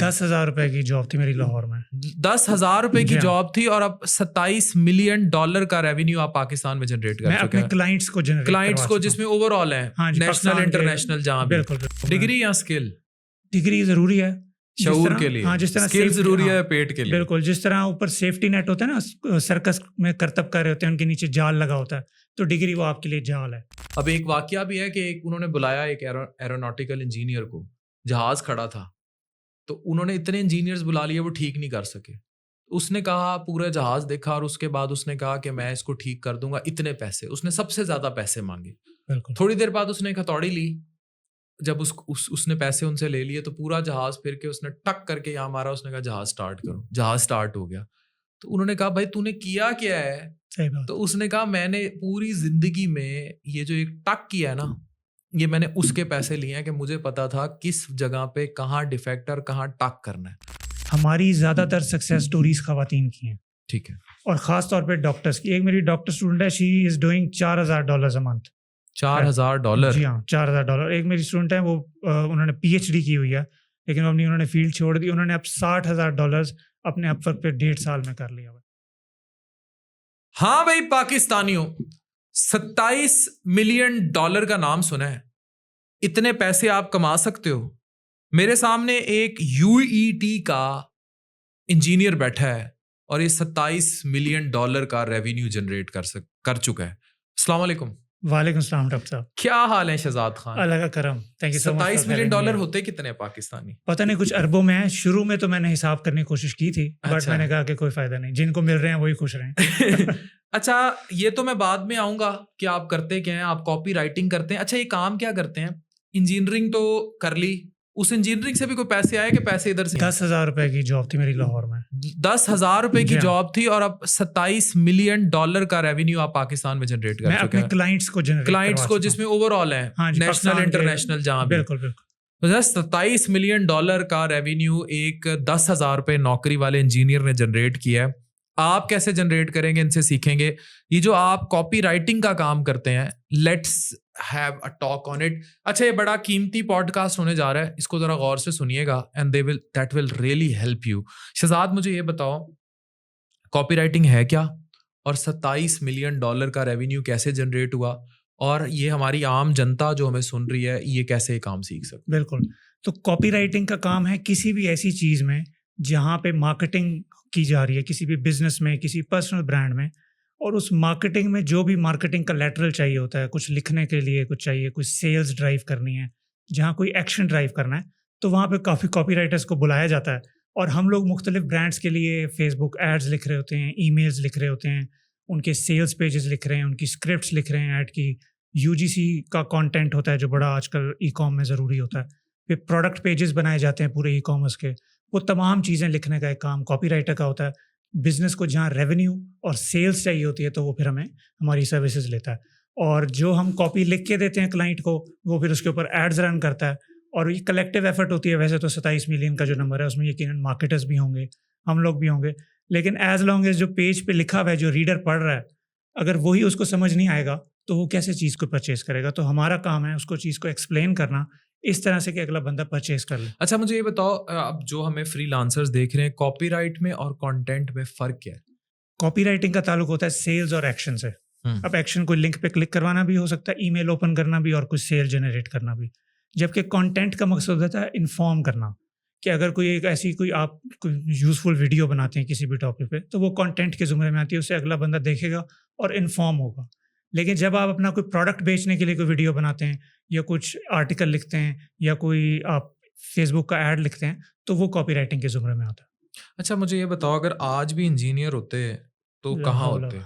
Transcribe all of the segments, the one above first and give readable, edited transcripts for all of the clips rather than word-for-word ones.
10,000 रुपए की जॉब थी मेरी लाहौर में। 10,000 रुपए की जी हाँ। जॉब थी और अब $27 मिलियन का रेवेन्यू आप पाकिस्तान में जनरेट कर मैं चुके अपने हैं। क्लाइंट्स को जनरेट क्लाइंट्स को जिसमें ओवरऑल है, हाँ जी, नेशनल पाकिस्तान के- इंटरनेशनल जहाँ भी, बिल्कुल बिल्कुल। डिग्री या स्किल, डिग्री जरूरी है शऊर के लिए, हाँ, जिस तरह स्किल safety- जरूरी हाँ, है पेट के लिए। बिल्कुल, जिस तरह ऊपर सेफ्टी नेट होता है ना, सर्कस में करतब कर रहे होते हैं, उनके नीचे जाल लगा होता है, तो डिग्री वो आपके लिए जाल है। अब एक वाकया भी है कि उन्होंने बुलाया एक एरोनॉटिकल इंजीनियर को, जहाज खड़ा था, तो उन्होंने इतने इंजीनियर्स बुला लिए, वो ठीक नहीं कर सके। उसने कहा, पूरा जहाज देखा और उसके बाद उसने कहा कि मैं इसको ठीक कर दूंगा, इतने पैसे, उसने सबसे ज्यादा पैसे मांगे। बिल्कुल। थोड़ी देर बाद उसने एक हथौड़ी ली, जब उसने पैसे उनसे ले लिए तो पूरा जहाज फिर के उसने टक करके यहाँ मारा, उसने कहा जहाज स्टार्ट करो, जहाज स्टार्ट हो गया। तो उन्होंने कहा भाई तूने किया क्या है? सही बात। तो उसने कहा मैंने पूरी जिंदगी में ये जो एक टक किया है ना, ये मैंने उसके पैसे लिए हैं कि मुझे पता था किस जगह पे कहाँ डिफेक्ट और कहाँ टक करना है। हमारी ज्यादातर सक्सेस स्टोरीज खवातीन की हैं, ठीक है, और खास तौर पे डॉक्टर्स की। एक मेरी डॉक्टर स्टूडेंट है, she is doing $4,000 a month. $4,000? जी हाँ, $4,000। एक मेरी स्टूडेंट है, वो उन्होंने PhD की हुई है, लेकिन अपनी उन्होंने फील्ड छोड़ दी। उन्होंने अब $60,000 अपने अपवर्क पे 1.5 साल में कर लिया हुआ। हाँ भाई पाकिस्तानियों, $27 मिलियन का नाम सुना है? इतने पैसे आप कमा सकते हो? मेरे सामने एक UET का इंजीनियर बैठा है और ये $27 मिलियन का रेवेन्यू जनरेट कर चुका है। अस्सलाम वालेकुम। वालेकुम सलाम डॉक्टर साहब, क्या हाल है शहजाद खान? अल्लाह का करम, thank you so much. $27 million होते कितने पाकिस्तानी? पता नहीं, कुछ अरबों में है। शुरू में तो मैंने हिसाब करने की कोशिश की थी, बट अच्छा। मैंने कहा कि कोई फायदा नहीं, जिनको मिल रहे हैं वही खुश रहें। अच्छा, ये तो मैं बाद में आऊंगा कि आप करते क्या हैं। आप कॉपी राइटिंग करते हैं, अच्छा ये काम क्या करते हैं? इंजीनियरिंग तो कर ली, उस इंजीनियरिंग से भी कोई पैसे आए कि पैसे इधर से? 10,000 रुपए की जॉब थी मेरी लाहौर में। 10,000 रुपए की जी हाँ। जॉब थी और अब $27 मिलियन का रेवेन्यू आप पाकिस्तान में जनरेट कर मैं चुके अपने हैं। क्लाइंट्स को जनरेट क्लाइंट्स को जिसमें ओवरऑल है, हाँ जी, नेशनल पाकिस्तान के- इंटरनेशनल जहाँ भी। बिल्कुल बिल्कुल। तो $27 मिलियन का रेवेन्यू एक 10,000 रुपए नौकरी वाले इंजीनियर ने जनरेट किया है। आप कैसे जनरेट करेंगे, इनसे सीखेंगे। ये जो आप कॉपी राइटिंग का काम करते हैं, let's have a talk on it. अच्छा, ये बड़ा कीमती पॉडकास्ट होने जा रहा है, इसको जरा गौर से सुनिएगा and that will really help you. Shahzad, मुझे ये बताओ, कॉपी राइटिंग है क्या, और $27 मिलियन का रेवेन्यू कैसे जनरेट हुआ, और ये हमारी आम जनता जो हमें सुन रही है, ये कैसे ये काम सीख सकते? बिल्कुल। तो कॉपी राइटिंग का काम है किसी भी ऐसी चीज़ में जहाँ पे मार्केटिंग की जा रही है, किसी भी बिजनेस में, किसी पर्सनल ब्रांड में, और उस मार्केटिंग में जो भी मार्केटिंग का लेटरल चाहिए होता है, कुछ लिखने के लिए कुछ चाहिए, कुछ सेल्स ड्राइव करनी है, जहाँ कोई एक्शन ड्राइव करना है, तो वहाँ पे काफ़ी कॉपी राइटर्स को बुलाया जाता है। और हम लोग मुख्तलिफ ब्रांड्स के लिए फेसबुक एड्स लिख रहे होते हैं, ईमेल्स लिख रहे होते हैं, उनके सेल्स पेजेस लिख रहे हैं, उनकी स्क्रिप्ट्स लिख रहे हैं ऐड की, UGC का कंटेंट होता है जो बड़ा आजकल ई-कॉम में ज़रूरी होता है, फिर प्रोडक्ट पेजेस बनाए जाते हैं पूरे ई-कॉमर्स के। वो तमाम चीज़ें लिखने का एक काम कॉपीराइटर का होता है। बिजनेस को जहाँ रेवेन्यू और सेल्स चाहिए होती है, तो वो फिर हमें हमारी सर्विसेज लेता है, और जो हम कॉपी लिख के देते हैं क्लाइंट को, वो फिर उसके ऊपर एड्स रन करता है। और ये कलेक्टिव एफर्ट होती है। वैसे तो 27 मिलियन का जो नंबर है, उसमें यकीनन मार्केटर्स भी होंगे, हम लोग भी होंगे, लेकिन एज लॉन्ग एज जो पेज पे लिखा हुआ है, जो रीडर पढ़ रहा है, अगर वही उसको समझ नहीं आएगा तो वो कैसे चीज़ को परचेज करेगा? तो हमारा काम है उसको चीज़ को एक्सप्लेन करना इस तरह से कि अगला बंदा परचेज कर ले। अच्छा, मुझे ये बताओ, अब जो हमें फ्रीलांसर्स देख रहे हैं, कॉपीराइट में और कंटेंट में फ़र्क क्या है? कॉपी राइटिंग का ताल्लुक होता है सेल्स और एक्शन से। अब एक्शन कोई लिंक पे क्लिक करवाना भी हो सकता है, ईमेल ओपन करना भी, और कुछ सेल जनरेट करना भी। जबकि कंटेंट का मकसद होता है इन्फॉर्म करना, कि अगर कोई एक ऐसी कोई आप कोई यूजफुल वीडियो बनाते हैं किसी भी टॉपिक पे, तो वो कंटेंट के ज़ुमरे में आती है, उससे अगला बंदा देखेगा और इन्फॉर्म होगा। लेकिन जब आप अपना कोई प्रोडक्ट बेचने के लिए कोई वीडियो बनाते हैं, या कुछ आर्टिकल लिखते हैं, या कोई आप फेसबुक का ऐड लिखते हैं, तो वो कॉपी राइटिंग के ज़ुमरे में आता है। अच्छा, मुझे ये बताओ, अगर आज भी इंजीनियर होते तो कहाँ होते?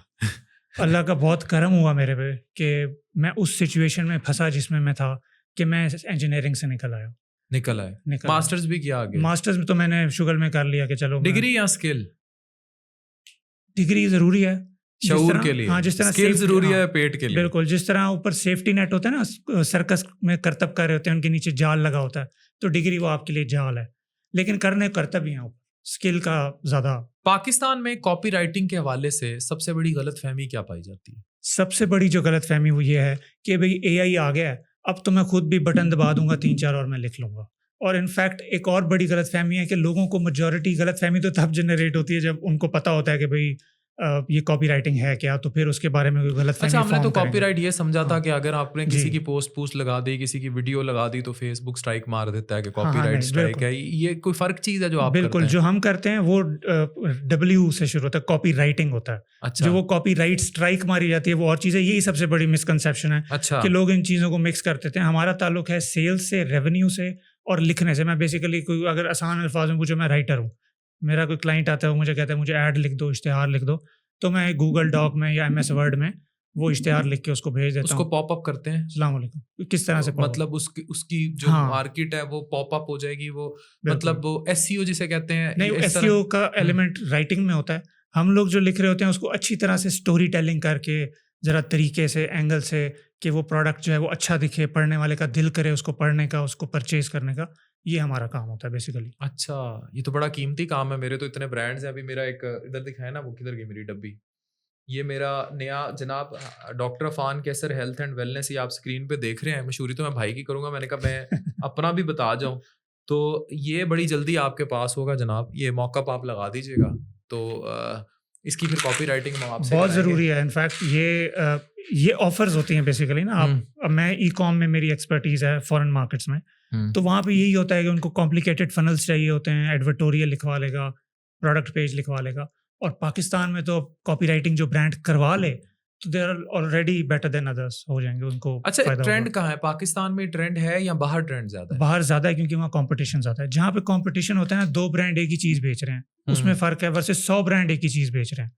अल्लाह का बहुत करम हुआ मेरे पे कि मैं उस सिचुएशन में फंसा जिसमें मैं था, कि मैं इंजीनियरिंग से निकल आया। मास्टर्स भी किया आगे? मास्टर्स में तो मैंने शुगर में कर लिया कि चलो। डिग्री या स्किल? डिग्री जरूरी है शऊर के लिए। हाँ, जिस तरह स्किल जरूरी है पेट के लिए। बिल्कुल, जिस तरह ऊपर सेफ्टी नेट होता है ना, सर्कस में करतब कर रहे होते हैं, उनके नीचे जाल लगा होता है, तो डिग्री वो आपके लिए जाल है, लेकिन करने करतब ही है, स्किल का ज्यादा। पाकिस्तान में कॉपी राइटिंग के हवाले से सबसे बड़ी गलतफहमी क्या पाई जाती है? सबसे बड़ी जो गलतफहमी वो ये है कि भाई AI आ गया है, अब तो मैं खुद भी बटन दबा दूंगा 3-4 और मैं लिख लूंगा, और इनफैक्ट एक और बड़ी गलतफहमी है कि लोगों को मेजॉरिटी गलतफहमी तो तब जनरेट होती है जब उनको पता होता है कि भाई ये कॉपी राइटिंग है क्या, तो फिर उसके बारे में कोई गलतफहमी अच्छा, हमने तो फॉर्म करेंगे। कॉपीराइट ये समझा था हाँ। कि अगर आपने किसी जी। की पोस्ट लगा दी, किसी की वीडियो लगा दी तो फेसबुक स्ट्राइक मार देता है कि हाँ, कॉपीराइट नहीं, स्ट्राइक बिल्कुल। है। ये कोई फर्क चीज है जो आप बिल्कुल, करते जो हैं? हम करते हैं वो W से शुरू होता है, कॉपी राइटिंग होता है। अच्छा जो वो कॉपी राइट स्ट्राइक मारी जाती है वो और चीज़ है। यही सबसे बड़ी मिसकंसेप्शन है अच्छा कि लोग इन चीज़ों को मिक्स कर देते हैं। हमारा ताल्लुक है सेल्स से, रेवेन्यू से और लिखने से। मैं बेसिकली कोई अगर आसान अल्फाज में पूछो, मैं राइटर हूँ। मेरा कोई क्लाइंट आता है, वो मुझे कहता है मुझे ऐड लिख दो, इश्तिहार लिख दो, तो मैं गूगल डॉक में या MS वर्ड में वो इश्तिहार लिख के उसको भेज देता उसको हूँ। पॉप अप करते हैं, अस्सलाम वालेकुम। किस तरह से pop up? मतलब उसकी जो हाँ। मार्केट है वो पॉप अप हो जाएगी, वो बिल्कुल। मतलब वो SEO जिसे कहते हैं नहीं, इस तरह। SEO का एलिमेंट राइटिंग में होता है। हम लोग जो लिख रहे होते हैं उसको अच्छी तरह से स्टोरी टेलिंग करके, ज़रा तरीके से, एंगल से, कि वो प्रोडक्ट जो है वो अच्छा दिखे, पढ़ने वाले का दिल करे उसको पढ़ने का, उसको परचेज करने का। ये हमारा काम होता है बेसिकली। अच्छा, ये तो बड़ा कीमती काम है। मेरे तो इतने ब्रांड्स हैं। अभी मेरा एक इधर दिखाया ना, वो किधर गई मेरी डब्बी? ये मेरा नया जनाब doctor Afan Qaiser health and wellness, ये आप स्क्रीन पे देख रहे हैं। मशहूरी तो मैं भाई की करूंगा, मैंने कहा मैं अपना भी बता जाऊं। तो ये बड़ी जल्दी आपके पास होगा जनाब, ये मॉकअप आप लगा दीजिएगा। तो इसकी फिर कॉपी राइटिंग हम आपसे बहुत कराएंगे। ज़रूरी है। इनफैक्ट ये ऑफर्स होती हैं बेसिकली ना। अब मैं ई-कॉम में मेरी एक्सपर्टीज़ है, फॉरेन मार्केट्स में। तो वहाँ पे यही होता है कि उनको कॉम्प्लिकेटेड फनल्स चाहिए होते हैं, एडवर्टोरियल लिखवा लेगा, प्रोडक्ट पेज लिखवा लेगा। और पाकिस्तान में तो कॉपी राइटिंग जो ब्रांड करवा ले तो they are already better than others हो जाएंगे, उनको अच्छा, फायदा ट्रेंड होगा। कहाँ है? पाकिस्तान में ट्रेंड है या बाहर ट्रेंड ज्यादा है? बाहर ज़्यादा है क्योंकि वहाँ कंपटीशन ज़्यादा है। जहाँ पे कंपटीशन होता है ना, 2 ब्रांड एक ही चीज़ बेच रहे हैं, उसमें फ़र्क है, वर्सेस 100 ब्रांड एक ही चीज़ बेच रहे हैं,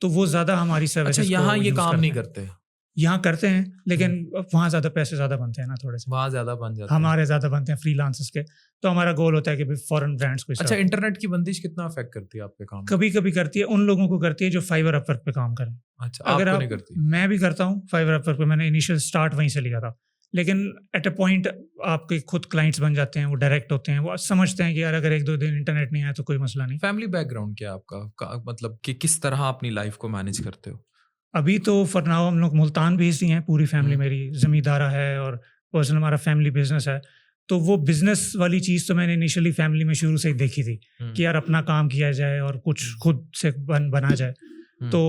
तो वो ज़्यादा हमारी अच्छा, सर्विसेज को यहाँ ये यूज़ काम करते नहीं हैं। करते? यहाँ करते हैं लेकिन वहाँ ज़्यादा पैसे ज़्यादा बनते हैं ना, थोड़े से वहाँ ज्यादा बन जाते हैं। हमारे ज़्यादा बनते हैं फ्रीलांसर्स के। तो हमारा गोल होता है कि भाई फॉरेन ब्रांड्स को अच्छा, इंटरनेट की बंदिश कितना अफेक्ट करती है आपके काम? कभी कभी करती है, उन लोगों को करती है जो फाइवर अपवर्क पे काम करें। अच्छा, अगर आपको आप नहीं करती? मैं भी करता हूँ फाइवर अपवर्क पे, मैंने इनिशियल स्टार्ट वहीं से लिया था। लेकिन एट अ पॉइंट आपके खुद क्लाइंट्स बन जाते हैं, वो डायरेक्ट होते हैं, वो समझते हैं कि यार अगर 1-2 दिन इंटरनेट नहीं आया तो कोई मसला नहीं। फैमिली बैकग्राउंड क्या है आपका? मतलब कि किस तरह अपनी लाइफ को मैनेज करते हो? अभी तो फॉर नाउ हम लोग मुल्तान बेस्ड ही हैं, पूरी फैमिली मेरी ज़मींदारा है और पर्सनल हमारा फैमिली बिजनेस है। तो वो बिजनेस वाली चीज़ तो मैंने इनिशियली फैमिली में शुरू से ही देखी थी कि यार अपना काम किया जाए और कुछ खुद से बना जाए। तो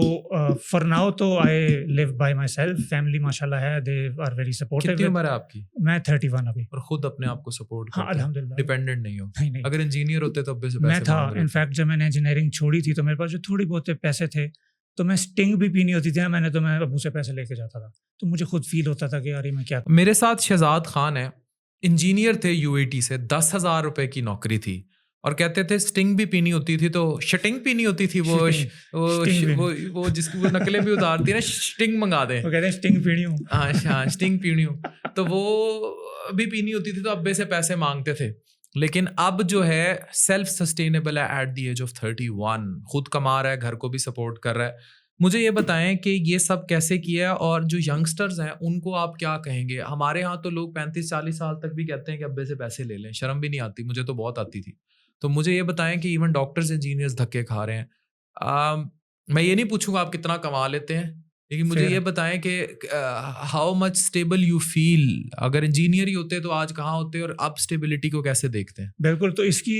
फॉर नाउ तो I live by my self. Family माशाल्लाह है, दे आर वेरी सपोर्टिव। कितनी उम्र है आपकी? मैं 31 अभी। और खुद अपने आप को सपोर्ट हाँ, करते हो? अल्हम्दुलिल्लाह। डिपेंडेंट नहीं हो? नहीं। अगर इंजीनियर होते तो अब से मैं पैसे था, मांग रहे थे। इनफैक्ट जब मैंने इंजीनियरिंग छोड़ी थी तो मेरे पास जो थोड़ी बहुत पैसे थे, तो मैं स्टिंग भी पीनी होती थी ना मैंने, तो मैं अबू से पैसे लेके जाता था। तो मुझे खुद फील होता था कि यार ये मैं क्या। मेरे साथ शहजाद खान है, इंजीनियर थे UAT से, 10,000 रुपए की नौकरी थी और कहते थे स्टिंग भी पीनी होती थी, तो शटिंग पीनी होती थी। वो जिसकी वो नकलें भी उतारती है ना, स्टिंग मंगा दें, वो कहते हैं स्टिंग पीनी हूँ। हाँ, स्टिंग पीनी हो, तो वो भी पीनी होती थी, तो अब्बे से पैसे मांगते थे। लेकिन अब जो है सेल्फ सस्टेनेबल है, एट द एज ऑफ 31 खुद कमा रहा है, घर को भी सपोर्ट कर रहा है। मुझे ये बताएं कि ये सब कैसे किया है, और जो यंगस्टर्स हैं उनको आप क्या कहेंगे? हमारे यहाँ तो लोग 35-40 साल तक भी कहते हैं कि अब्बे से पैसे ले लें, शर्म भी नहीं आती। मुझे तो बहुत आती थी। तो मुझे ये बताएं कि इवन डॉक्टर्स इंजीनियर्स धक्के खा रहे हैं। मैं ये नहीं पूछूंगा आप कितना कमा लेते हैं, लेकिन मुझे ये बताएं कि how much stable you feel. अगर इंजीनियर ही होते तो आज कहाँ होते, और आप स्टेबिलिटी को कैसे देखते हैं? बिल्कुल। तो इसकी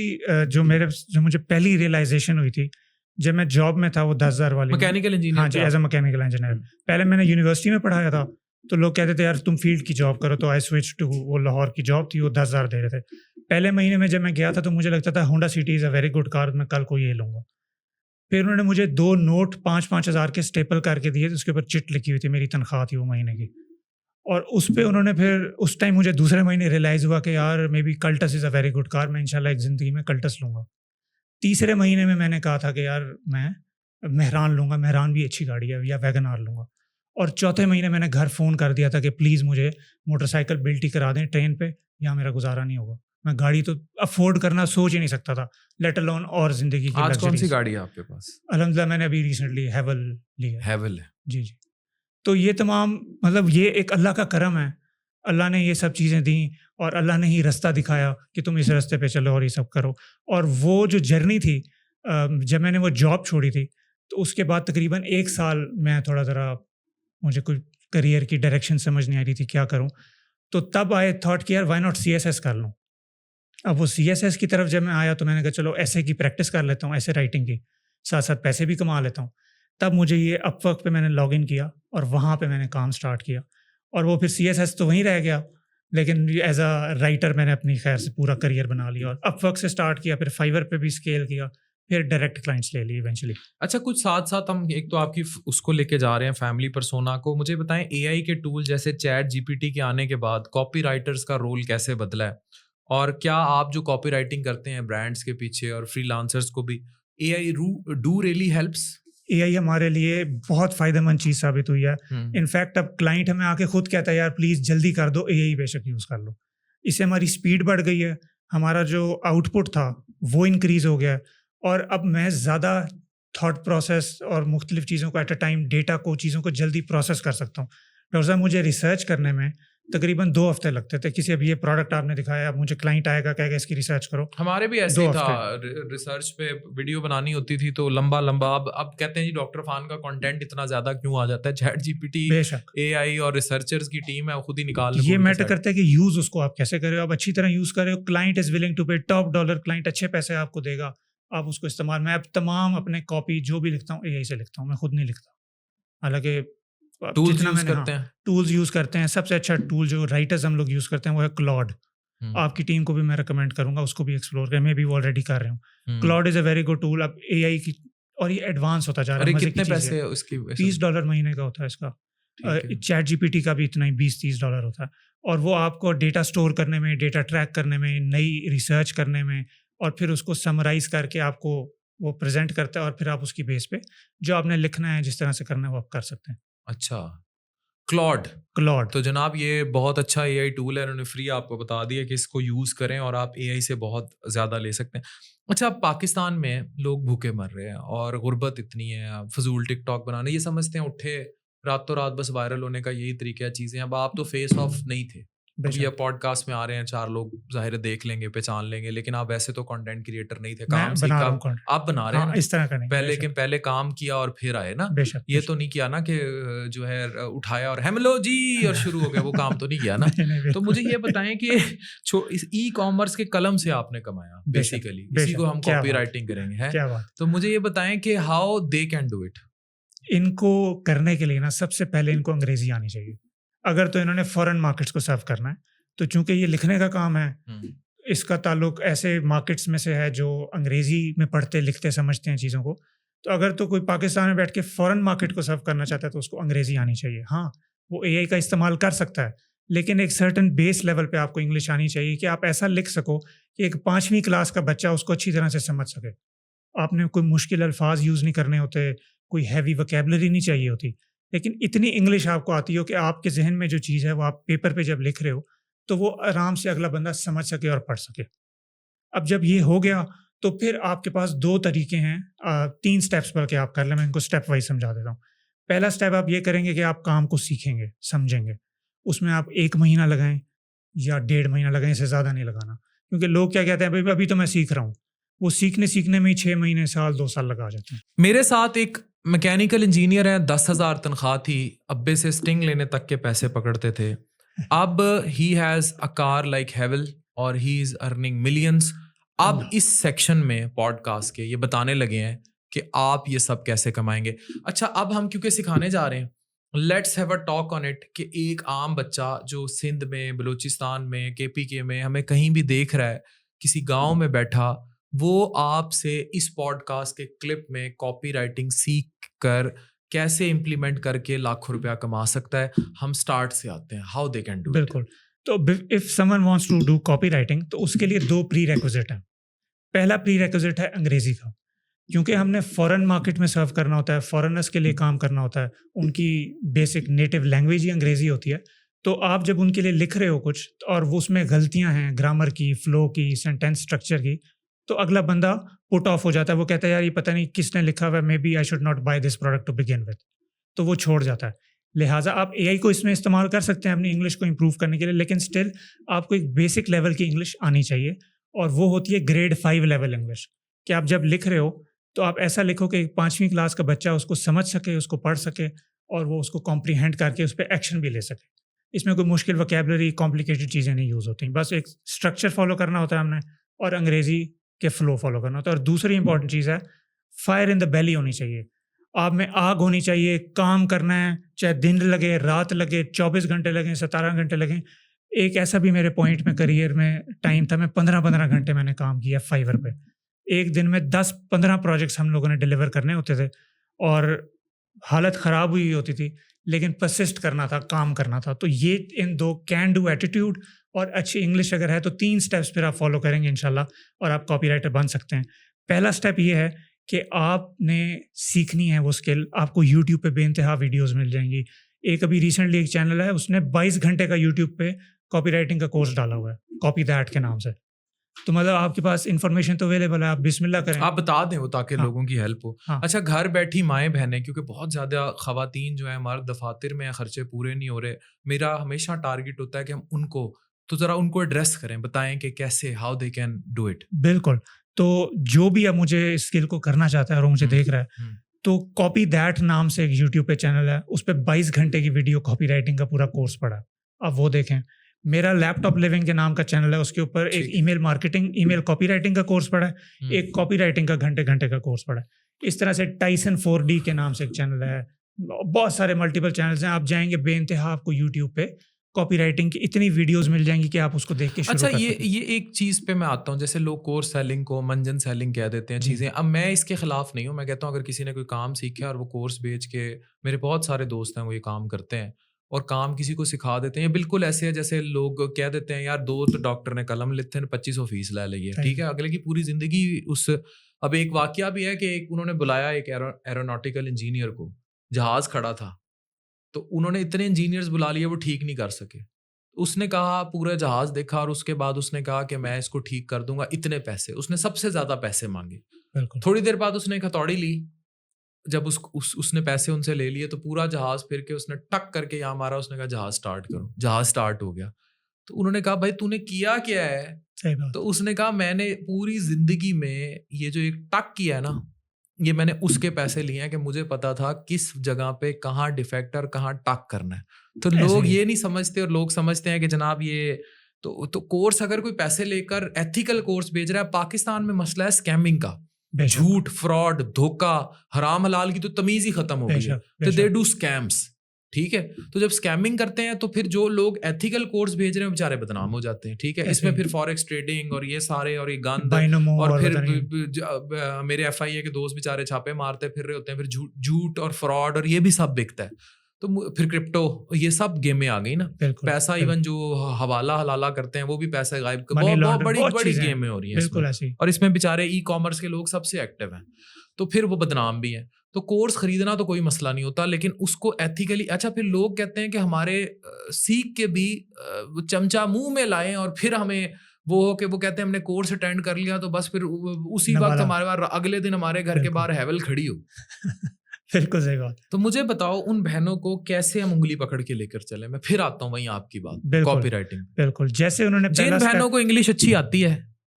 जो मुझे पहली रियलाइजेशन हुई थी जब मैं जॉब में था, वो 10,000 वाली मैकेनिकल इंजीनियर। हाँ जी, एज अ मैकेनिकल इंजीनियर। पहले मैंने यूनिवर्सिटी में पढ़ाया था, तो लोग कहते थे यार तुम फील्ड की जॉब करो, तो आई स्विच टू, वो लाहौर की जॉब थी, वो 10,000 दे रहे थे। पहले महीने में जब मैं गया था तो मुझे लगता था Honda city is a very good car, मैं कल को ये लूँगा। फिर उन्होंने मुझे 2 नोट 5-5 हज़ार के स्टेपल करके दिए, उसके ऊपर चिट लिखी हुई थी, मेरी तनख्वाह थी वो महीने की। और उस पर उन्होंने फिर उस टाइम मुझे दूसरे महीने रियलाइज़ हुआ कि यार may be Cultus is a very good car, मैं इंशाल्लाह एक ज़िंदगी में कल्टस लूँगा। तीसरे महीने में मैंने कहा था कि यार मैं मेहरान लूँगा, मेहरान भी अच्छी गाड़ी है, या वैगन आर लूँगा। और चौथे महीने मैंने घर फ़ोन कर दिया था कि प्लीज़ मुझे मोटरसाइकिल बिल्टी करा दें ट्रेन पे, यहाँ मेरा गुजारा नहीं होगा। मैं गाड़ी तो अफोर्ड करना सोच ही नहीं सकता था, लेट अलोन और ज़िंदगी की आज कौन सी लग्जरीज़। गाड़ी है आपके पास? अल्हम्दुलिल्लाह मैंने अभी रिसेंटली हैवल ली है। हैवल है। जी। तो ये तमाम मतलब ये एक अल्लाह का करम है। अल्लाह ने ये सब चीज़ें दी और अल्लाह ने ही रास्ता दिखाया कि तुम इस रास्ते पे चलो और ये सब करो। और वो जो जर्नी थी, जब मैंने वो जॉब छोड़ी थी, तो उसके बाद तकरीबन 1 साल मैं थोड़ा ज़रा, मुझे कोई करियर की डायरेक्शन समझ नहीं आ रही थी क्या करूं। तो तब आई थॉट कि यार व्हाई नॉट CSS कर लूं। अब वो CSS की तरफ जब मैं आया तो मैंने कहा चलो ऐसे की प्रैक्टिस कर लेता हूँ, ऐसे राइटिंग की, साथ साथ पैसे भी कमा लेता हूँ। तब मुझे ये अपवर्क पे मैंने लॉगिन किया और वहाँ पे मैंने काम स्टार्ट किया, और वो फिर CSS तो वहीं रह गया, लेकिन एज अ राइटर मैंने अपनी खैर से पूरा करियर बना लिया, और अपवर्क से स्टार्ट किया, फिर फाइवर पे भी स्केल किया, फिर डायरेक्ट क्लाइंट्स ले लिए इवेंचुअली। अच्छा, कुछ साथ साथ हम एक तो आपकी उसको लेके जा रहे हैं फैमिली पर्सोना को, मुझे बताएं एआई के टूल जैसे चैट जीपीटी के आने के बाद कॉपी राइटर्स का रोल कैसे बदला है, और क्या आप जो कॉपी राइटिंग करते हैं ब्रांड्स के पीछे और फ्रीलांसर्स को भी AI do really helps? AI हमारे लिए बहुत फ़ायदेमंद चीज़ साबित हुई है। इनफैक्ट अब क्लाइंट हमें आके खुद कहता है यार प्लीज़ जल्दी कर दो, AI बेशक यूज़ कर लो। इससे हमारी स्पीड बढ़ गई है, हमारा जो आउटपुट था वो इंक्रीज़ हो गया है, और अब मैं ज़्यादा थॉट प्रोसेस और मुख्तलिफ चीज़ों को एट अ टाइम, डेटा को, चीज़ों को जल्दी प्रोसेस कर सकता हूँ। डॉक्टर साहब, मुझे रिसर्च करने में तकरीबन 2 हफ्ते लगते थे। किसी अब ये प्रोडक्ट आपने दिखाया, अब मुझे क्लाइंट आएगा कहेगा इसकी रिसर्च करो। हमारे भी ऐसे ही था, रिसर्च पे वीडियो बनानी होती थी तो लंबा लंबा, अब कहते हैं जी डॉक्टर फान का कंटेंट इतना ज्यादा क्यों आ जाता है, चैट जीपीटी, बेशक एआई और रिसर्चर्स की टीम है वो खुद ही निकाल ये मैटर करता है कि यूज उसको आप कैसे कर रहे हो, आप अच्छी तरह यूज कर रहे हो, क्लाइंट इज विलिंग टू पे टॉप डॉलर, क्लाइंट अच्छे पैसे आपको देगा, आप उसको इस्तेमाल। मैं अब तमाम अपने कॉपी जो भी लिखता हूँ AI से लिखता हूँ, मैं खुद नहीं लिखता। हालांकि टूल्स जितना यूज मैंने करते हैं। टूल्स यूज करते हैं, सबसे अच्छा टूल जो राइटर्स हम लोग यूज करते हैं वो है क्लॉड। आपकी टीम को भी मैं रिकमेंड करूंगा उसको भी एक्सप्लोर करें, मैं भी वो ऑलरेडी कर रहा हूँ। Claude is a very good tool. अब AI की, और ये एडवांस होता जा रहा है, अरे मजे कितने की चीज़ पैसे है। है उसकी? $20 महीने का होता है इसका। चैट जीपीटी का भी इतना ही $20-30 होता है, और वो आपको डेटा स्टोर करने में, डेटा ट्रैक करने में, नई रिसर्च करने में, और फिर उसको समराइज करके आपको वो प्रेजेंट करता है, और फिर आप उसकी बेस पे जो आपने लिखना है, जिस तरह से करना है, वो आप कर सकते हैं। अच्छा, क्लॉड। क्लॉड तो जनाब ये बहुत अच्छा एआई टूल है, उन्होंने फ्री आपको बता दिया कि इसको यूज़ करें और आप एआई से बहुत ज़्यादा ले सकते हैं। अच्छा, अब पाकिस्तान में लोग भूखे मर रहे हैं और गुर्बत इतनी है, फजूल टिकटॉक बनाने, ये समझते हैं उठे रातों रात बस वायरल होने का यही तरीका है चीज़ें। अब आप तो फेस ऑफ नहीं थे, अब ये पॉडकास्ट में आ रहे हैं, 4 लोग ज़ाहिर देख लेंगे, पहचान लेंगे, लेकिन आप वैसे तो कंटेंट क्रिएटर नहीं थे, काम मैं बना सीखा रहा हूँ content। आप बना रहे हैं हाँ, ना इस तरह का नहीं, पहले, बेशक पहले काम किया और फिर आए ना, बेशक ये तो नहीं किया ना कि जो है उठाया और हेलो जी और शुरू हो गया, वो काम तो नहीं किया ना। नहीं, तो मुझे ये बताएं कि इस ई कॉमर्स के कलम से आपने कमाया बेसिकली, इसी को हम कॉपी राइटिंग करेंगे, है? क्या बात। तो मुझे ये बताएं कि how they can do it. इनको करने के लिए ना सबसे पहले इनको अंग्रेजी आनी चाहिए। अगर तो इन्होंने फॉरेन मार्केट्स को सर्व करना है, तो चूंकि ये लिखने का काम है, इसका ताल्लुक ऐसे मार्केट्स में से है जो अंग्रेजी में पढ़ते लिखते समझते हैं चीज़ों को। तो अगर तो कोई पाकिस्तान में बैठ के फॉरेन मार्केट को सर्व करना चाहता है तो उसको अंग्रेजी आनी चाहिए। हाँ, वो AI का इस्तेमाल कर सकता है, लेकिन एक सर्टन बेस लेवल पे आपको इंग्लिश आनी चाहिए कि आप ऐसा लिख सको कि एक 5वीं क्लास का बच्चा उसको अच्छी तरह से समझ सके। आपने कोई मुश्किल अल्फाज यूज़ नहीं करने होते, कोई हैवी वोकैबुलरी नहीं चाहिए होती, लेकिन इतनी इंग्लिश आपको आती हो कि आपके जहन में जो चीज़ है वो आप पेपर पे जब लिख रहे हो तो वो आराम से अगला बंदा समझ सके और पढ़ सके। अब जब ये हो गया तो फिर आपके पास 2 तरीके हैं, 3 स्टेप्स बल्कि आप कर लें, मैं इनको स्टेप वाइज समझा देता हूँ। पहला स्टेप आप ये करेंगे कि आप काम को सीखेंगे, समझेंगे। उसमें आप 1 महीना लगाएँ या 1.5 महीना लगाएँ, इससे ज़्यादा नहीं लगाना। क्योंकि लोग क्या कहते हैं, भई अभी तो मैं सीख रहा हूँ। वो सीखने में ही 6 महीने, साल, 2 साल लगा जाते हैं। मेरे साथ एक मैकेनिकल इंजीनियर है, 10,000 तनख्वाह थी, अब्बे से स्टिंग लेने तक के पैसे पकड़ते थे। अब he has a car like Haval और ही इज़ अर्निंग मिलियंस। अब इस सेक्शन में पॉडकास्ट के ये बताने लगे हैं कि आप ये सब कैसे कमाएंगे। अच्छा, अब हम क्योंकि सिखाने जा रहे हैं, let's have a talk on it कि एक आम बच्चा जो सिंध में, बलूचिस्तान में, KPK में हमें कहीं भी देख रहा है, किसी गांव में बैठा, वो आपसे इस पॉडकास्ट के क्लिप में कॉपी राइटिंग सीख कर कैसे इम्प्लीमेंट करके लाखों रुपया कमा सकता है। हम स्टार्ट से आते हैं, how they can do it. बिल्कुल। तो if someone wants to do copy writing तो उसके लिए 2 प्री रिक्विजिट हैं। पहला प्री रिक्विजिट है अंग्रेजी का, क्योंकि हमने फॉरेन मार्केट में सर्व करना होता है, फॉरेनर्स के लिए काम करना होता है, उनकी बेसिक नेटिव लैंग्वेज ही अंग्रेजी होती है। तो आप जब उनके लिए लिख रहे हो कुछ और वो उसमें गलतियां हैं ग्रामर की, फ्लो की, सेंटेंस स्ट्रक्चर की, तो अगला बंदा पुट ऑफ हो जाता है। वो कहता है यार ये पता नहीं किसने लिखा हुआ है, may be I should not buy this product to begin with, तो वो छोड़ जाता है। लिहाजा आप AI को इसमें इस्तेमाल कर सकते हैं अपनी इंग्लिश को इम्प्रूव करने के लिए, लेकिन स्टिल आपको एक बेसिक लेवल की इंग्लिश आनी चाहिए, और वो होती है ग्रेड 5 लेवल इंग्लिश। कि आप जब लिख रहे हो तो आप ऐसा लिखो कि 5वीं क्लास का बच्चा उसको समझ सके, उसको पढ़ सके, और वो उसको कॉम्प्रीहेंड करके उस पर एक्शन भी ले सके। इसमें कोई मुश्किल वोकेबलरी कॉम्प्लिकेटेड चीज़ें नहीं यूज़ होती, बस एक स्ट्रक्चर फॉलो करना होता है हमने और अंग्रेज़ी के फ्लो फॉलो करना होता है। और दूसरी इंपॉर्टेंट चीज़ है, फायर इन द बेली होनी चाहिए, आप में आग होनी चाहिए, काम करना है, चाहे दिन लगे रात लगे, 24 घंटे लगें, 17 घंटे लगें। एक ऐसा भी मेरे पॉइंट में करियर में टाइम था, मैं 15-15 घंटे मैंने काम किया फाइवर पे। एक दिन में 10-15 प्रोजेक्ट्स हम लोगों ने डिलीवर करने होते थे और हालत ख़राब हुई होती थी, लेकिन परसिस्ट करना था, काम करना था। तो ये इन 2 कैन डू एटीट्यूड और अच्छी इंग्लिश अगर है तो 3 स्टेप्स फिर आप फॉलो करेंगे इंशाल्लाह और आप कॉपीराइटर बन सकते हैं। पहला स्टेप ये है कि आपने सीखनी है वो स्किल। आपको यूट्यूब पे बेइंतहा वीडियोस मिल जाएंगी। एक अभी रिसेंटली एक चैनल है, उसने 22 घंटे का यूट्यूब पे कॉपीराइटिंग का कोर्स डाला हुआ है, कॉपी दैट के नाम से। तो मतलब आपके पास इंफॉर्मेशन तो अवेलेबल है, आप बिस्मिल्लाह करें। आप बता दें वो ताकि हाँ, लोगों की हेल्प हो। हाँ, अच्छा, घर बैठी माएँ बहनें, क्योंकि बहुत ज़्यादा ख़वातीन जो है हमारे दफातर में खर्चे पूरे नहीं हो रहे, मेरा हमेशा टारगेट होता है कि हम उनको तो ज़रा उनको एड्रेस करें, बताएं कि कैसे, how they can do it. बिल्कुल। तो जो भी अब मुझे इस स्किल को करना चाहता है और वो मुझे देख रहा है, तो कॉपी दैट नाम से एक यूट्यूब पे चैनल है, उस पे 22 घंटे की वीडियो कॉपी राइटिंग का पूरा कोर्स पड़ा है, आप वो देखें। मेरा लैपटॉप लिविंग के नाम का चैनल है, उसके ऊपर एक ठीक। Email marketing, email copy writing का कोर्स पड़ा है, हम्म। एक कॉपी राइटिंग का घंटे का कोर्स पड़ा है। इस तरह से टाइसन 4D के नाम से एक चैनल है, बहुत सारे मल्टीपल चैनल्स हैं। आप जाएंगे बेइंतहा आपको यूट्यूब पे कॉपी राइटिंग की इतनी वीडियोस मिल जाएंगी कि आप उसको देख के शुरू अच्छा, कर सकें। ये एक चीज़ पे मैं आता हूँ, जैसे लोग कोर्स सेलिंग को मंजन सेलिंग कह देते हैं जी। चीज़ें। अब मैं इसके खिलाफ नहीं हूँ, मैं कहता हूँ अगर किसी ने कोई काम सीखा और वो कोर्स बेच के, मेरे बहुत सारे दोस्त हैं वो ये काम करते हैं और काम किसी को सिखा देते हैं। ये बिल्कुल ऐसे है जैसे लोग कह देते हैं यार 2 तो डॉक्टर ने कलम लिखे हैं, 2500 फीस ले ली है, सही ठीक है, अगले की पूरी ज़िंदगी उस। अब एक वाकया भी है कि एक उन्होंने बुलाया एक एरोनॉटिकल इंजीनियर को, जहाज़ खड़ा था, तो उन्होंने इतने इंजीनियर्स बुला लिए, वो ठीक नहीं कर सके। उसने कहा, पूरा जहाज देखा और उसके बाद उसने कहा कि मैं इसको ठीक कर दूंगा, इतने पैसे, उसने सबसे ज्यादा पैसे मांगे। बिल्कुल। थोड़ी देर बाद उसने एक हथौड़ी ली, जब उसने पैसे उनसे ले लिए तो पूरा जहाज फिर के उसने टक करके यहाँ मारा, उसने कहा जहाज स्टार्ट करो, जहाज स्टार्ट हो गया। तो उन्होंने कहा भाई तूने किया क्या है? सही बात। तो उसने कहा मैंने पूरी जिंदगी में ये जो एक टक किया है ना, ये मैंने उसके पैसे लिए हैं कि मुझे पता था किस जगह पे कहाँ डिफेक्ट और कहाँ टक करना है। तो लोग ये नहीं समझते और लोग समझते हैं कि जनाब ये तो कोर्स, अगर कोई पैसे लेकर एथिकल कोर्स भेज रहा है, पाकिस्तान में मसला है स्कैमिंग का, झूठ, फ्रॉड, धोखा, हराम हलाल की तो तमीज ही खत्म हो गई है। तो दे डू स्कैम्स, ठीक है। तो जब स्कैमिंग करते हैं तो फिर जो लोग एथिकल कोर्स भेज रहे हैं बेचारे बदनाम हो जाते हैं, ठीक है। इसमें फिर फॉरेक्स ट्रेडिंग और ये सारे और ये गंद, और फिर मेरे FIA के दोस्त बेचारे छापे मारते फिर रहे होते हैं, फिर झूठ और फ्रॉड और ये भी सब बिकता है। तो फिर क्रिप्टो, ये सब गेमें आ गई ना, पैसा इवन जो हवाला हलाला करते हैं वो भी पैसा गायब, बहुत बड़ी गेमें हो रही हैं और इसमें बेचारे ई-कॉमर्स के लोग सबसे एक्टिव हैं, तो फिर वो बदनाम भी हैं। तो कोर्स खरीदना तो कोई मसला नहीं होता, लेकिन उसको एथिकली। अच्छा, फिर लोग कहते हैं कि हमारे सीख के भी चमचा मुंह में लाएं और फिर हमें वो हो कि वो कहते हैं हमने कोर्स अटेंड कर लिया तो बस फिर उसी वक्त हमारे बार अगले दिन हमारे घर के बाहर हैवल खड़ी हो। बिल्कुल सही बात। तो मुझे बताओ उन बहनों को कैसे हम उंगली पकड़ के लेकर चले। मैं फिर आता हूँ वहीं आपकी बात, कॉपीराइटिंग। बिल्कुल, जैसे उन्होंने जिन बहनों को इंग्लिश अच्छी आती है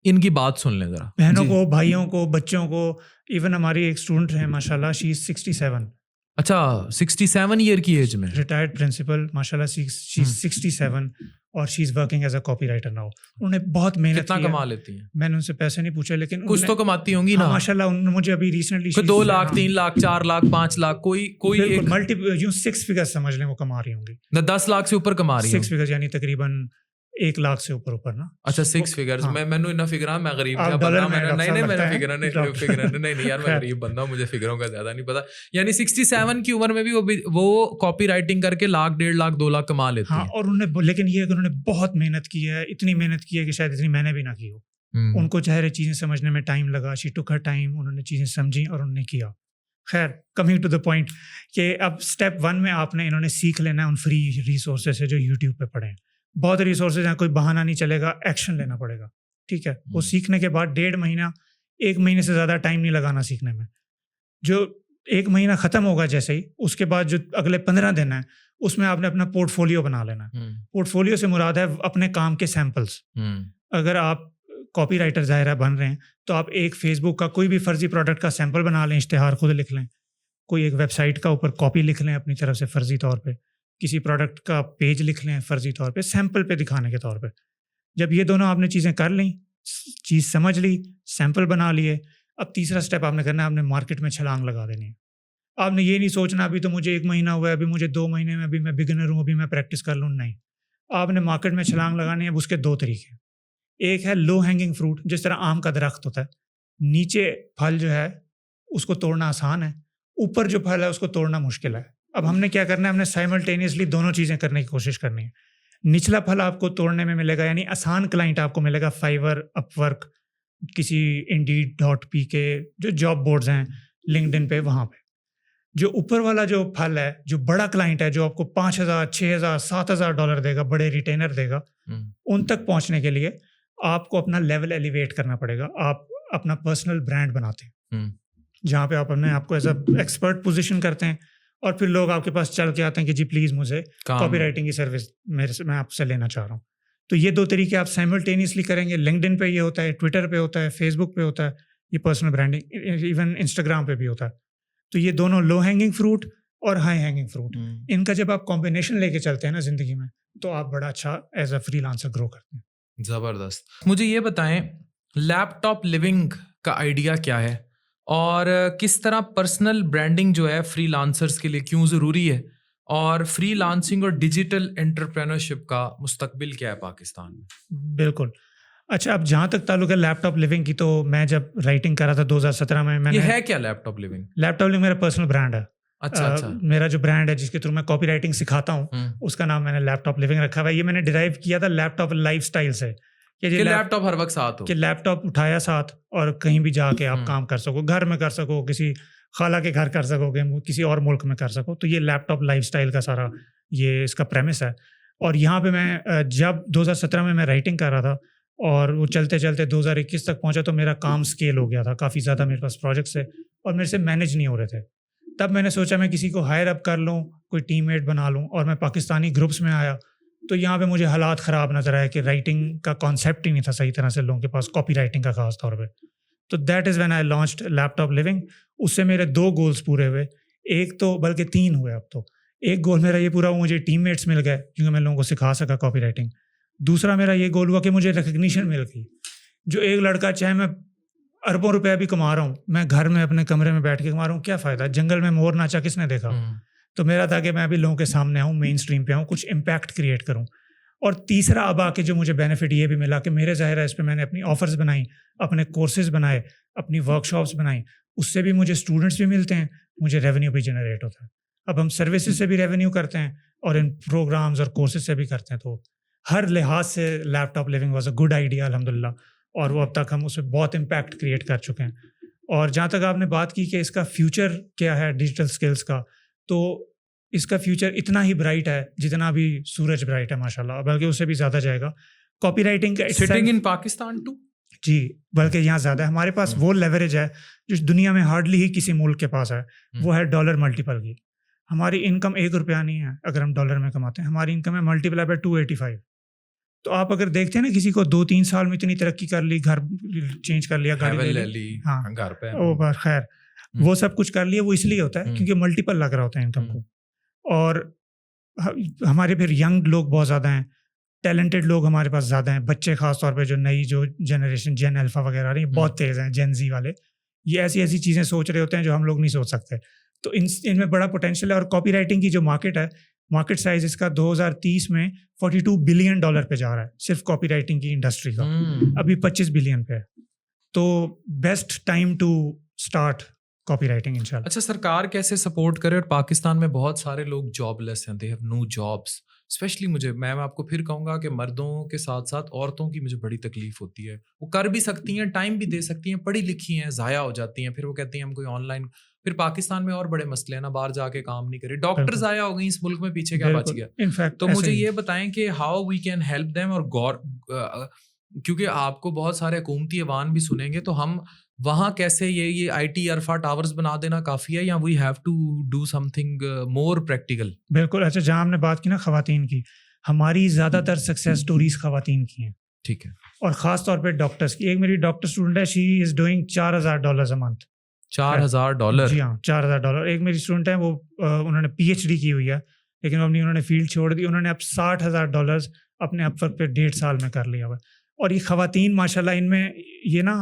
इनकी बात सुन लें जरा, बहनों को, भाइयों को, बच्चों को। इवन हमारी एक स्टूडेंट है माशाल्लाह, शी इज 67। अच्छा, 67 ईयर की एज में रिटायर्ड प्रिंसिपल माशाल्लाह, शी इज 67 और she is working as a copywriter now. उन्होंने बहुत मेहनत कितना कमा लेती हैं? मैंने उनसे पैसे नहीं पूछे, लेकिन कुछ तो कमाती होंगी ना माशाल्लाह। उन्होंने मुझे अभी रिसेंटली 2 लाख 3 लाख 4 लाख 5 लाख कोई एक मल्टीपल 6 फिगर्स समझ लें वो कमा रही होंगी। 10 लाख से ऊपर कमा रही है। 6 फिगर्स यानी तकरीबन 1 लाख से ऊपर ना। अच्छा, 6 फिगर्स। मैंने इतना फिगर, मैं गरीब नहीं यार, मैं गरीब बंदा, मुझे फिगरों का ज्यादा नहीं पता। यानी 67 की उम्र में भी वो कॉपी राइटिंग करके लाख 1.5 लाख 2 लाख कमा लेते हैं। और उन्होंने, लेकिन ये उन्होंने बहुत मेहनत की है, इतनी मेहनत की है कि शायद इतनी मैंने भी ना की हो। उनको चाहे चीजें समझने में टाइम लगा, शी टुक हर टाइम, उन्होंने चीजें समझी और उन्होंने किया। खैर, कमिंग टू द पॉइंट कि अब स्टेप 1 में आपने इन्होंने सीख लेना है उन फ्री रिसोर्सेज से जो यूट्यूब पे पढ़े हैं। बहुत रिसोर्सेज हैं, कोई बहाना नहीं चलेगा, एक्शन लेना पड़ेगा, ठीक है। वो सीखने के बाद 1.5 महीना, 1 महीने से ज़्यादा टाइम नहीं लगाना सीखने में। जो 1 महीना ख़त्म होगा जैसे ही, उसके बाद जो अगले 15 दिन है उसमें आपने अपना पोर्टफोलियो बना लेना है। पोर्टफोलियो से मुराद है अपने काम के सैंपल्स। अगर आप कॉपी राइटर ज़ाहिर बन रहे हैं तो आप एक फेसबुक का कोई भी फर्जी प्रोडक्ट का सैंपल बना लें, इश्तिहार खुद लिख लें, कोई एक वेबसाइट का ऊपर कॉपी लिख लें अपनी तरफ से फर्जी तौर पे, किसी प्रोडक्ट का पेज लिख लें फर्जी तौर पे, सैंपल पे दिखाने के तौर पे। जब ये दोनों आपने चीज़ें कर ली, चीज़ समझ ली, सैंपल बना लिए, अब तीसरा स्टेप आपने करना है, आपने मार्केट में छलांग लगा देनी है। आपने ये नहीं सोचना अभी तो मुझे 1 महीना हुआ है, अभी मुझे 2 महीने में, अभी मैं बिगिनर हूँ, अभी मैं प्रैक्टिस कर लूँ, नहीं। आपने मार्केट में छलांग लगानी है। उसके 2 तरीके हैं। एक है लो हैंगिंग फ्रूट, जिस तरह आम का दरख्त होता है, नीचे फल जो है उसको तोड़ना आसान है, ऊपर जो फल है उसको तोड़ना मुश्किल है। अब हमने क्या करना है, हमने साइमल्टेनियसली दोनों चीज़ें करने की कोशिश करनी है। निचला फल आपको तोड़ने में मिलेगा, यानी आसान क्लाइंट आपको मिलेगा फाइवर, अपवर्क, किसी Indeed.pk, जो जॉब बोर्ड्स हैं, लिंक्डइन पे, वहाँ पे। जो ऊपर वाला जो फल है, जो बड़ा क्लाइंट है, जो आपको $5,000, $6,000, $7,000 देगा, बड़े रिटेनर देगा, उन तक पहुंचने के लिए आपको अपना लेवल एलिवेट करना पड़ेगा। आप अपना पर्सनल ब्रांड बनाते हैं, जहाँ पे आप अपने आपको एज अ एक्सपर्ट पोजीशन करते हैं, और फिर लोग आपके पास चल के आते हैं कि जी प्लीज़ मुझे कॉपी राइटिंग की सर्विस मैं आपसे लेना चाह रहा हूँ। तो ये 2 तरीके आप साइमल्टेनियसली करेंगे। लिंक्डइन पे ये होता है, ट्विटर पे होता है, फेसबुक पे होता है, ये पर्सनल ब्रांडिंग, इवन इंस्टाग्राम पे भी होता है। तो ये दोनों लो हैंगिंग फ्रूट और हाई हैंगिंग फ्रूट, इनका जब आप कॉम्बिनेशन लेके चलते हैं ना ज़िंदगी में, तो आप बड़ा अच्छा एज अ फ्रीलांसर ग्रो करते हैं। ज़बरदस्त। मुझे ये बताएं, लैपटॉप लिविंग का आइडिया क्या है और किस तरह पर्सनल ब्रांडिंग जो है फ्रीलांसर्स के लिए क्यों ज़रूरी है, और फ्रीलांसिंग और डिजिटल एंटरप्रेन्योरशिप का मुस्तकबिल क्या है पाकिस्तान में? बिल्कुल। अच्छा, अब जहाँ तक ताल्लुक है लैपटॉप लिविंग की, तो मैं जब राइटिंग कर रहा था 2017 में, मैंने, ये है क्या लैपटॉप लिविंग? लैपटॉप लिविंग मेरा पर्सनल ब्रांड है। अच्छा। मेरा जो ब्रांड है जिसके थ्रू मैं कॉपी राइटिंग सिखाता हूँ, उसका नाम मैंने लैपटॉप लिविंग रखा हुआ है। ये मैंने डिराइव किया था लैपटॉप लाइफस्टाइल से, कि लैपटॉप हर वक्त साथ हो, कि लैपटॉप उठाया साथ और कहीं भी जाके आप काम कर सको, घर में कर सको, किसी खाला के घर कर सकोगे, किसी और मुल्क में कर सको। तो ये लैपटॉप लाइफस्टाइल का सारा ये इसका प्रेमिस है। और यहाँ पे मैं जब 2017 में मैं राइटिंग कर रहा था और वो चलते चलते 2021 तक पहुंचा, तो मेरा काम स्केल हो गया था, काफ़ी ज़्यादा मेरे पास प्रोजेक्ट्स है और मेरे से मैनेज नहीं हो रहे थे। तब मैंने सोचा मैं किसी को हायर अप कर लूँ, कोई टीममेट बना लूँ, और मैं पाकिस्तानी ग्रुप्स में आया। तो यहाँ पे मुझे हालात ख़राब नज़र आया कि राइटिंग का कॉन्सेप्ट ही नहीं था सही तरह से लोगों के पास, कॉपी राइटिंग का खास तौर पे। तो that is when I launched laptop living. उससे मेरे 2 गोल्स पूरे हुए, एक तो बल्कि 3 हुए अब तो। एक गोल मेरा ये पूरा हुआ, मुझे टीममेट्स मिल गए क्योंकि मैं लोगों को सिखा सका कॉपी राइटिंग। दूसरा मेरा ये गोल हुआ कि मुझे रिकग्निशन मिल गई। जो एक लड़का, चाहे मैं अरबों रुपया भी कमा रहा हूँ, मैं घर में अपने कमरे में बैठ के कमा रहा हूँ, क्या फ़ायदा? जंगल में मोर नाचा किसने देखा? तो मेरा था कि मैं अभी लोगों के सामने आऊँ, मेन स्ट्रीम पे आऊँ, कुछ इम्पैक्ट क्रिएट करूँ। और तीसरा अब आके जो मुझे बेनिफिट ये भी मिला कि मेरे ज़ाहिर है इस पर मैंने अपनी ऑफर्स बनाई, अपने कोर्सेज बनाए, अपनी वर्कशॉप्स बनाई, उससे भी मुझे स्टूडेंट्स भी मिलते हैं, मुझे रेवेन्यू भी जनरेट होता है। अब हम सर्विसेज से भी रेवेन्यू करते हैं और इन प्रोग्राम्स और कोर्सेज से भी करते हैं। तो हर लिहाज से laptop living was a good idea अल्हम्दुलिल्लाह, और वो अब तक हम उसमें बहुत इम्पैक्ट क्रिएट कर चुके हैं। और जहाँ तक आपने बात की कि इसका फ्यूचर क्या है डिजिटल स्किल्स का, तो इसका फ्यूचर इतना ही ब्राइट है जितना भी सूरज ब्राइट है माशाल्लाह, बल्कि उससे भी ज़्यादा जाएगा। कॉपी राइटिंग का सिटिंग इन पाकिस्तान टू, जी, बल्कि यहाँ ज़्यादा है। हमारे पास वो लेवरेज है जो दुनिया में हार्डली ही किसी मुल्क के पास है, वो है डॉलर मल्टीपल की। हमारी इनकम $1 नहीं है अगर हम डॉलर में कमाते हैं, हमारी इनकम है मल्टीप्लाई बाय 285। तो आप अगर देखते हैं ना किसी को 2-3 साल में इतनी तरक्की कर ली, घर चेंज कर लिया, गाड़ी ले ली, हाँ घर पे, ओ खैर वो सब कुछ कर लिया, वो इसलिए होता है क्योंकि मल्टीपल लग रहा होता है इनकम को। और हमारे फिर यंग लोग बहुत ज़्यादा हैं, टैलेंटेड लोग हमारे पास ज़्यादा हैं, बच्चे खास तौर पे जो नई जो जनरेशन जेन अल्फा वगैरह आ रही है बहुत तेज़ हैं, जेन जी वाले, ये ऐसी ऐसी चीज़ें सोच रहे होते हैं जो हम लोग नहीं सोच सकते। तो इनमें बड़ा पोटेंशियल है। और कॉपी राइटिंग की जो मार्केट है, मार्केट साइज इसका 2030 में $42 बिलियन पे जा रहा है, सिर्फ कॉपी राइटिंग की इंडस्ट्री का। अभी 25 बिलियन पे है। तो best time to start copy writing इंशाल्लाह। अच्छा, सरकार कैसे सपोर्ट करे? और पाकिस्तान में बहुत सारे लोग जॉबलेस हैं, they have no jobs. Specially मैं आपको फिर कहूँगा कि मर्दों के साथ साथ औरतों की मुझे बड़ी तकलीफ होती है। वो कर भी सकती हैं, टाइम भी दे सकती हैं, पढ़ी लिखी हैं, ज़ाया हो जाती हैं, फिर वो कहती हैं हम कोई ऑनलाइन। फिर पाकिस्तान में और बड़े मसले हैं ना, बाहर जाके काम नहीं करे, डॉक्टर ज़ाया हो गई इस मुल्क में, पीछे क्या बच गया? इनफैक्ट तो मुझे ये बताएं कि how we can help them. और क्योंकि आपको बहुत सारे हुकूमती ऐवान भी सुनेंगे, तो हम वहाँ कैसे ये IT अरफा टावर्स बना देना काफ़ी है, या we have to do something more practical? बिल्कुल। अच्छा, जहाँ हमने बात की ना ख़वातीन की, हमारी ज़्यादातर सक्सेस स्टोरीज ख़वातीन की हैं, ठीक है, और ख़ास तौर पे डॉक्टर्स की। एक मेरी डॉक्टर स्टूडेंट है, she is doing $4,000 a month. $4,000? जी हाँ, $4,000। एक मेरी स्टूडेंट है, वो उन्होंने PhD की हुई है, लेकिन अपनी उन्होंने फील्ड छोड़ दी। उन्होंने अब $60,000 अपने अपवर्क पे 1.5 साल में कर लिया हुआ है। और ये ख़वातीन माशाल्लाह इनमें ये ना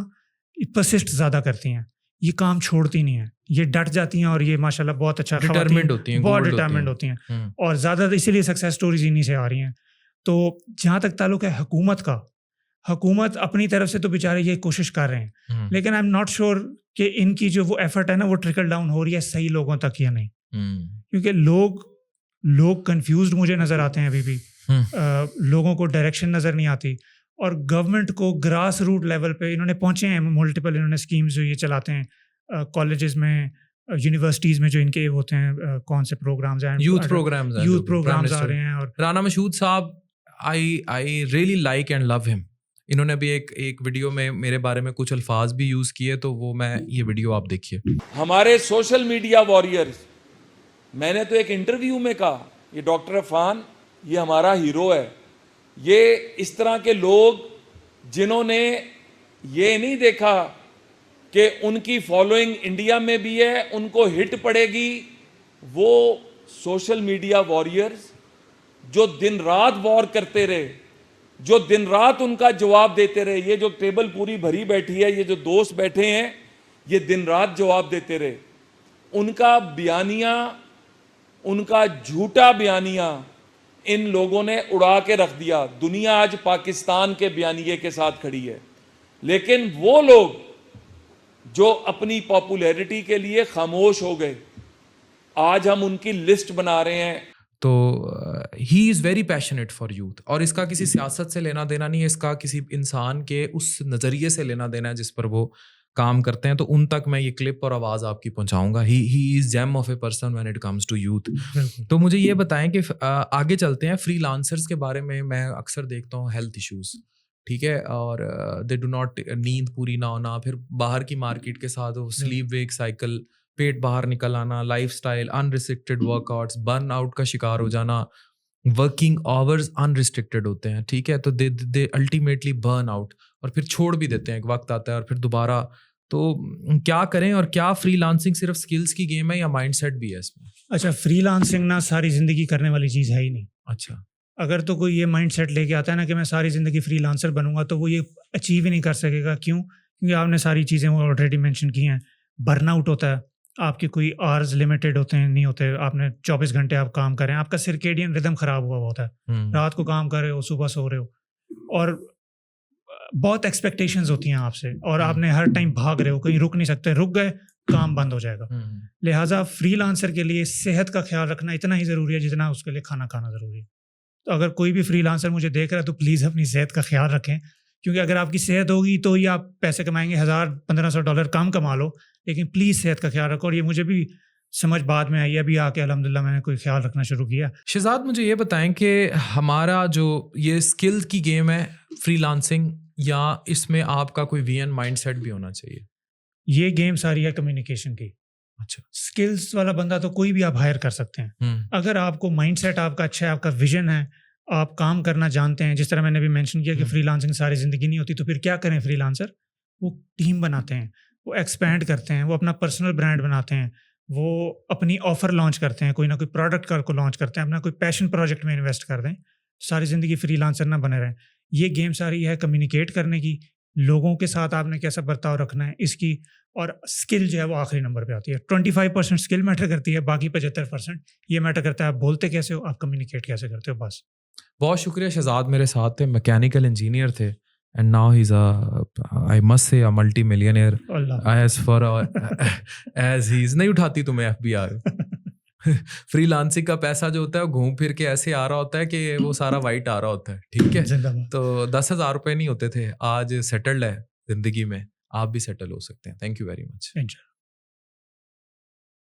परसिस्ट ज़्यादा करती हैं, ये काम छोड़ती नहीं है, ये डट जाती हैं और ये माशाल्लाह बहुत अच्छा डिटरमिन्ड होती हैं, बहुत gold डिटरमिन्ड होती हैं हम्म, और ज़्यादा इसीलिए सक्सेस स्टोरीज इन्हीं से आ रही हैं। तो जहाँ तक ताल्लुक है हुकूमत का, हुकूमत अपनी तरफ से तो बेचारे ये कोशिश कर रहे हैं, लेकिन आई एम नॉट श्योर कि इनकी जो वो एफर्ट है ना वो ट्रिकल डाउन हो रही है सही लोगों तक या नहीं, क्योंकि लोग कंफ्यूज्ड मुझे नज़र आते हैं अभी भी। लोगों को डायरेक्शन नज़र नहीं आती और गवर्नमेंट को ग्रास रूट लेवल पे इन्होंने पहुंचे हैं मल्टीपल इन्होंने स्कीम्स जो ये चलाते हैं कॉलेजेस में, यूनिवर्सिटीज़ में जो इनके होते हैं कौन से प्रोग्राम्स हैं, यूथ प्रोग्राम्स आ रहे हैं। और राना मशहूद साहब, I really like and love him. इन्होंने भी एक वीडियो में मेरे बारे में कुछ अल्फाज भी यूज़ किए, तो वो मैं ये वीडियो आप देखिए। हमारे सोशल मीडिया वॉरियर्स, मैंने तो एक इंटरव्यू में कहा ये डॉक्टर अफान ये हमारा हीरो है। ये इस तरह के लोग जिन्होंने ये नहीं देखा कि उनकी फॉलोइंग इंडिया में भी है, उनको हिट पड़ेगी, वो सोशल मीडिया वॉरियर्स जो दिन रात वॉर करते रहे, जो दिन रात उनका जवाब देते रहे। ये जो टेबल पूरी भरी बैठी है, ये जो दोस्त बैठे हैं, ये दिन रात जवाब देते रहे। उनका बयानिया, उनका झूठा बयानिया इन लोगों ने उड़ा के रख दिया। दुनिया आज पाकिस्तान के बयानिए के साथ खड़ी है, लेकिन वो लोग जो अपनी पॉपुलैरिटी के लिए खामोश हो गए, आज हम उनकी लिस्ट बना रहे हैं। तो he is very passionate for youth, और इसका किसी सियासत से लेना देना नहीं है, इसका किसी इंसान के उस नज़रिए से लेना देना है जिस पर वो काम करते हैं। तो उन तक मैं ये क्लिप और आवाज़ आपकी पहुंचाऊंगा। He is gem of a person when it comes to youth. तो मुझे ये बताएं कि आगे चलते हैं फ्रीलांसर्स के बारे में। मैं अक्सर देखता हूँ हेल्थ इश्यूज़, ठीक है, और दे डू नॉट, नींद पूरी ना होना, फिर बाहर की मार्केट के साथ वो स्लीप वेक साइकिल, पेट बाहर निकल आना, lifestyle, unrestricted workouts, burn out का शिकार हो जाना, वर्किंग आवर्स अनरिस्ट्रिक्टेड होते हैं, ठीक है, तो दे अल्टीमेटली बर्न आउट और फिर छोड़ भी देते हैं। एक वक्त आता है और फिर दोबारा। तो क्या करें, और क्या फ्रीलांसिंग सिर्फ स्किल्स की गेम है या माइंडसेट भी है इसमें? अच्छा, फ्रीलांसिंग ना सारी ज़िंदगी करने वाली चीज़ है ही नहीं। अच्छा, अगर तो कोई ये माइंडसेट लेके आता है ना कि मैं सारी ज़िंदगी फ्रीलांसर बनूंगा, तो वो ये अचीव ही नहीं कर सकेगा। क्यों? क्योंकि आपने सारी चीज़ें वो ऑलरेडी मेंशन की हैं। बर्नआउट होता है, आपके कोई आवर्स लिमिटेड होते हैं, नहीं होते, आपने 24 घंटे आप काम करें, आपका सर्केडियन रिदम ख़राब हुआ होता है, रात को काम कर रहे हो, सुबह सो रहे हो, और बहुत एक्सपेक्टेशंस होती हैं आपसे, और आपने हर टाइम भाग रहे हो, कहीं रुक नहीं सकते, रुक गए काम बंद हो जाएगा। लिहाजा फ्रीलांसर के लिए सेहत का ख्याल रखना इतना ही ज़रूरी है जितना उसके लिए खाना खाना ज़रूरी है। तो अगर कोई भी फ्रीलांसर मुझे देख रहा है तो प्लीज़ अपनी सेहत का ख्याल रखें, क्योंकि अगर आपकी सेहत होगी तो ही आप पैसे कमाएंगे। $1,000-1,500 कम कमा लो, लेकिन प्लीज़ सेहत का ख्याल रखो। और ये मुझे भी समझ बाद में आई है, अभी आके अल्हम्दुलिल्लाह मैंने कोई ख्याल रखना शुरू किया। शहजाद, मुझे ये बताएं कि हमारा जो ये स्किल की गेम है फ्रीलांसिंग, या इसमें आपका कोई वीएन माइंडसेट भी होना चाहिए? ये गेम सारी है कम्युनिकेशन की। अच्छा, स्किल्स वाला बंदा तो कोई भी आप हायर कर सकते हैं। अगर आपको माइंडसेट आपका अच्छा है, आपका विजन है, आप काम करना जानते हैं, जिस तरह मैंने भी मेंशन किया कि फ्रीलांसिंग सारी ज़िंदगी नहीं होती, तो फिर क्या करें फ्रीलांसर? वो टीम बनाते हैं, वो एक्सपैंड करते हैं, वो अपना पर्सनल ब्रांड बनाते हैं, वो अपनी ऑफ़र लॉन्च करते हैं, कोई ना कोई प्रोडक्ट को लॉन्च करते हैं, अपना कोई पैशन प्रोजेक्ट में इन्वेस्ट कर दें। सारी ज़िंदगी फ्रीलांसर ना बने रहें। ये गेम सारी है कम्युनिकेट करने की, लोगों के साथ आपने कैसा बर्ताव रखना है इसकी, और स्किल जो है वो आखिरी नंबर पे आती है। 25% स्किल मैटर करती है, बाकी 75% ये मैटर करता है आप बोलते कैसे हो, आप कम्युनिकेट कैसे करते हो, बस। बहुत शुक्रिया शहजाद, मेरे साथ थे, मैकेनिकल इंजीनियर थे, and now he is I must say multi millionaire as far as he is. नहीं उठाती तुम्हें FBI। फ्रीलांसिंग का पैसा जो होता है वो घूम फिर के ऐसे आ रहा होता है कि वो सारा वाइट आ रहा होता है, ठीक है। तो 10,000 रुपये नहीं होते थे, आज सेटल्ड है जिंदगी में, आप भी सेटल हो सकते हैं। Thank you very much.